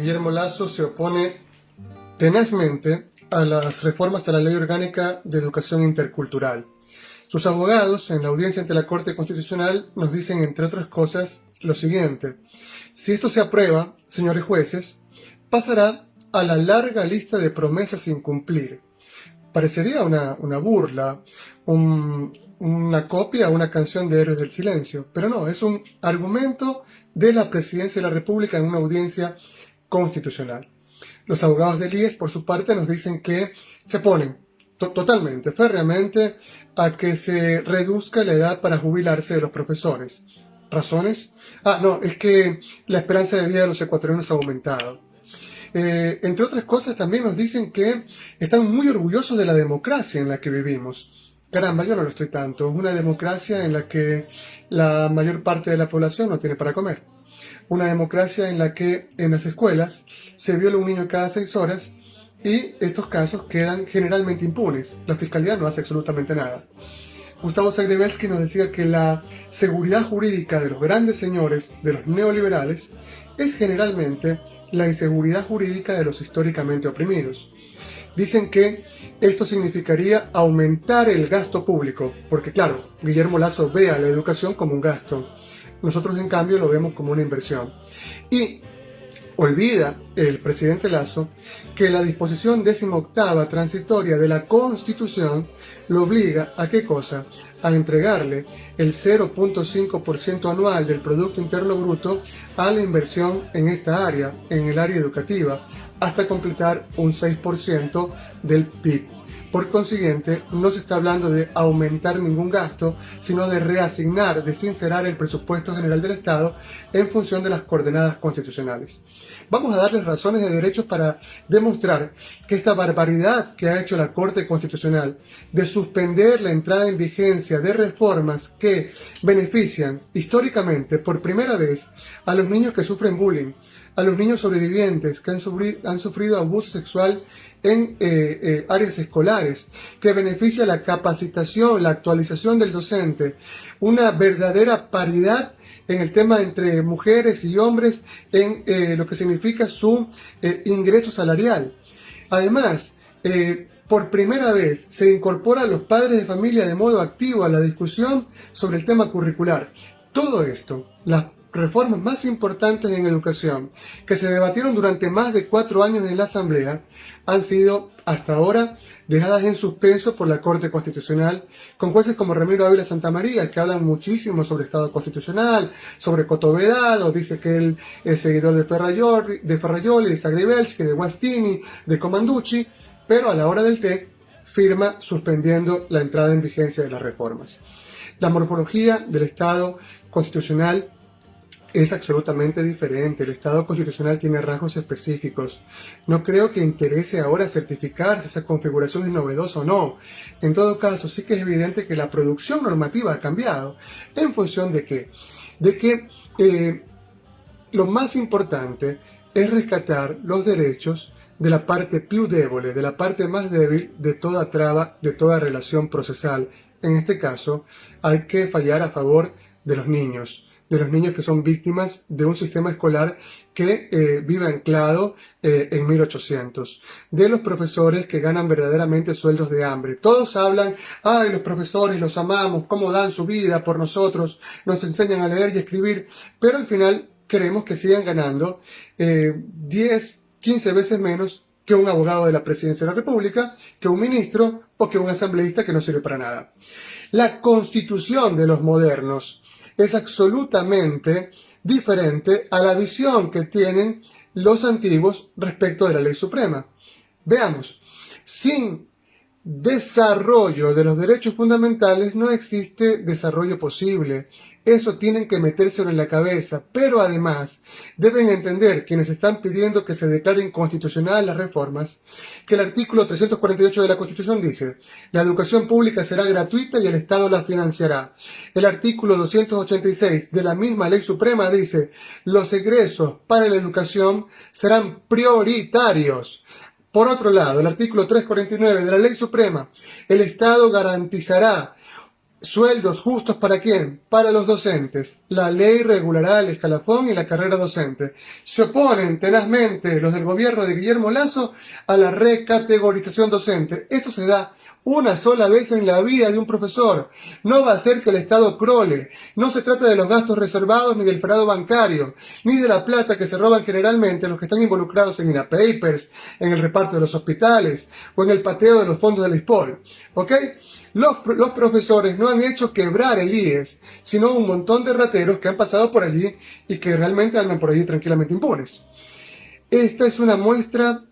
Guillermo Lasso se opone tenazmente a las reformas a la Ley Orgánica de Educación Intercultural. Sus abogados, en la audiencia ante la Corte Constitucional, nos dicen, entre otras cosas, lo siguiente: si esto se aprueba, señores jueces, pasará a la larga lista de promesas sin cumplir. Parecería una burla, una copia, una canción de Héroes del Silencio, pero no, es un argumento de la Presidencia de la República en una audiencia constitucional. Los abogados del IES, por su parte, nos dicen que se oponen totalmente, férreamente, a que se reduzca la edad para jubilarse de los profesores. ¿Razones? No, es que la esperanza de vida de los ecuatorianos ha aumentado. Entre otras cosas, también nos dicen que están muy orgullosos de la democracia en la que vivimos. Caramba, yo no lo estoy tanto. Es una democracia en la que la mayor parte de la población no tiene para comer. Una democracia en la que en las escuelas se viola un niño cada 6 horas y estos casos quedan generalmente impunes. La fiscalía no hace absolutamente nada. Gustavo Zagrebelsky nos decía que la seguridad jurídica de los grandes señores, de los neoliberales, es generalmente la inseguridad jurídica de los históricamente oprimidos. Dicen que esto significaría aumentar el gasto público, porque claro, Guillermo Lasso ve a la educación como un gasto. Nosotros, en cambio, lo vemos como una inversión. Y olvida el presidente Lasso que la disposición 18ª transitoria de la Constitución lo obliga a ¿qué cosa? A entregarle el 0.5% anual del Producto Interno Bruto a la inversión en esta área, en el área educativa, hasta completar un 6% del PIB. Por consiguiente, no se está hablando de aumentar ningún gasto, sino de reasignar, de sincerar el presupuesto general del Estado en función de las coordenadas constitucionales. Vamos a darles razones de derechos para demostrar que esta barbaridad que ha hecho la Corte Constitucional de suspender la entrada en vigencia de reformas que benefician históricamente por primera vez a los niños que sufren bullying, a los niños sobrevivientes que han sufrido abuso sexual en áreas escolares, que beneficia la capacitación, la actualización del docente, una verdadera paridad en el tema entre mujeres y hombres en lo que significa su ingreso salarial. Además, por primera vez se incorpora a los padres de familia de modo activo a la discusión sobre el tema curricular. Todo esto, las reformas más importantes en educación, que se debatieron durante más de 4 años en la Asamblea, han sido hasta ahora dejadas en suspenso por la Corte Constitucional, con jueces como Ramiro Ávila Santamaría, que hablan muchísimo sobre Estado constitucional, sobre Coto Vedado, dice que él es seguidor de Ferrajoli, de Zagrebelsky, de Guastini, de Comanducci, pero a la hora del té firma suspendiendo la entrada en vigencia de las reformas. La morfología del Estado constitucional es absolutamente diferente. El Estado constitucional tiene rasgos específicos. No creo que interese ahora certificar si esa configuración es novedosa o no. En todo caso, sí que es evidente que la producción normativa ha cambiado. ¿En función de qué? De que lo más importante es rescatar los derechos de la parte più debole, de la parte más débil de toda traba, de toda relación procesal. En este caso, hay que fallar a favor de los niños que son víctimas de un sistema escolar que vive anclado en 1800, de los profesores que ganan verdaderamente sueldos de hambre. Todos hablan, ay, los profesores los amamos, cómo dan su vida por nosotros, nos enseñan a leer y escribir, pero al final queremos que sigan ganando 10, 15 veces menos que un abogado de la Presidencia de la República, que un ministro o que un asambleísta que no sirve para nada. La constitución de los modernos es absolutamente diferente a la visión que tienen los antiguos respecto de la ley suprema. Veamos, sin desarrollo de los derechos fundamentales no existe desarrollo posible. Eso tienen que metérselo en la cabeza, pero además deben entender quienes están pidiendo que se declaren constitucionales las reformas, que el artículo 348 de la Constitución dice: la educación pública será gratuita y el Estado la financiará. El artículo 286 de la misma Ley Suprema dice: los egresos para la educación serán prioritarios. Por otro lado, el artículo 349 de la Ley Suprema: el Estado garantizará Sueldos justos ¿para quién? Para los docentes. La ley regulará el escalafón y la carrera docente. Se oponen tenazmente los del gobierno de Guillermo Lasso a la recategorización docente. Esto se da una sola vez en la vida de un profesor. No va a ser que el Estado crole. No se trata de los gastos reservados ni del fraude bancario, ni de la plata que se roban generalmente los que están involucrados en INA Papers, en el reparto de los hospitales o en el pateo de los fondos del ISPOL. ¿Ok? Los profesores no han hecho quebrar el IES, sino un montón de rateros que han pasado por allí y que realmente andan por allí tranquilamente impunes. Esta es una muestra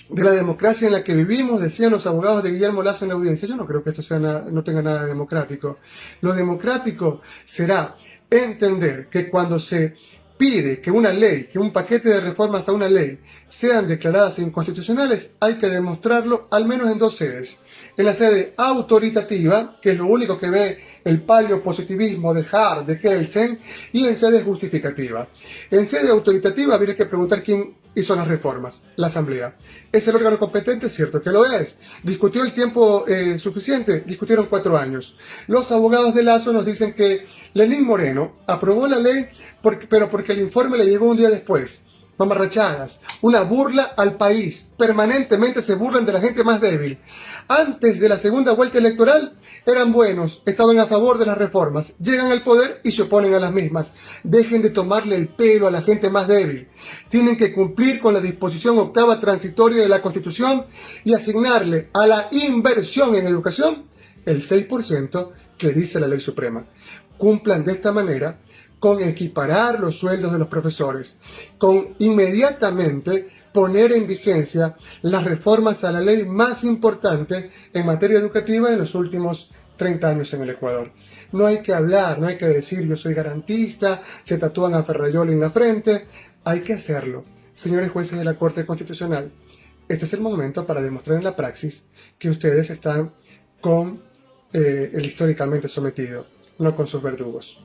de la democracia en la que vivimos, decían los abogados de Guillermo Lasso en la audiencia. Yo no creo que esto no tenga nada de democrático. Lo democrático será entender que cuando se pide que una ley, que un paquete de reformas a una ley sean declaradas inconstitucionales, hay que demostrarlo al menos en dos sedes. En la sede autoritativa, que es lo único que ve el paleopositivismo de Hart, de Kelsen, y en sede justificativa. En sede autoritativa habría que preguntar quién hizo las reformas, la Asamblea. ¿Es el órgano competente? Cierto que lo es. ¿Discutió el tiempo suficiente? Discutieron 4 años. Los abogados de Lasso nos dicen que Lenín Moreno aprobó la ley, pero porque el informe le llegó un día después. Mamarrachadas, una burla al país. Permanentemente se burlan de la gente más débil. Antes de la segunda vuelta electoral eran buenos, estaban a favor de las reformas, llegan al poder y se oponen a las mismas. Dejen de tomarle el pelo a la gente más débil. Tienen que cumplir con la disposición octava transitoria de la Constitución y asignarle a la inversión en educación el 6% que dice la Ley Suprema. Cumplan de esta manera con equiparar los sueldos de los profesores, con inmediatamente poner en vigencia las reformas a la ley más importante en materia educativa en los últimos 30 años en el Ecuador. No hay que hablar, no hay que decir yo soy garantista, se tatúan a Ferrayoli en la frente, hay que hacerlo. Señores jueces de la Corte Constitucional, este es el momento para demostrar en la praxis que ustedes están con el históricamente sometido, no con sus verdugos.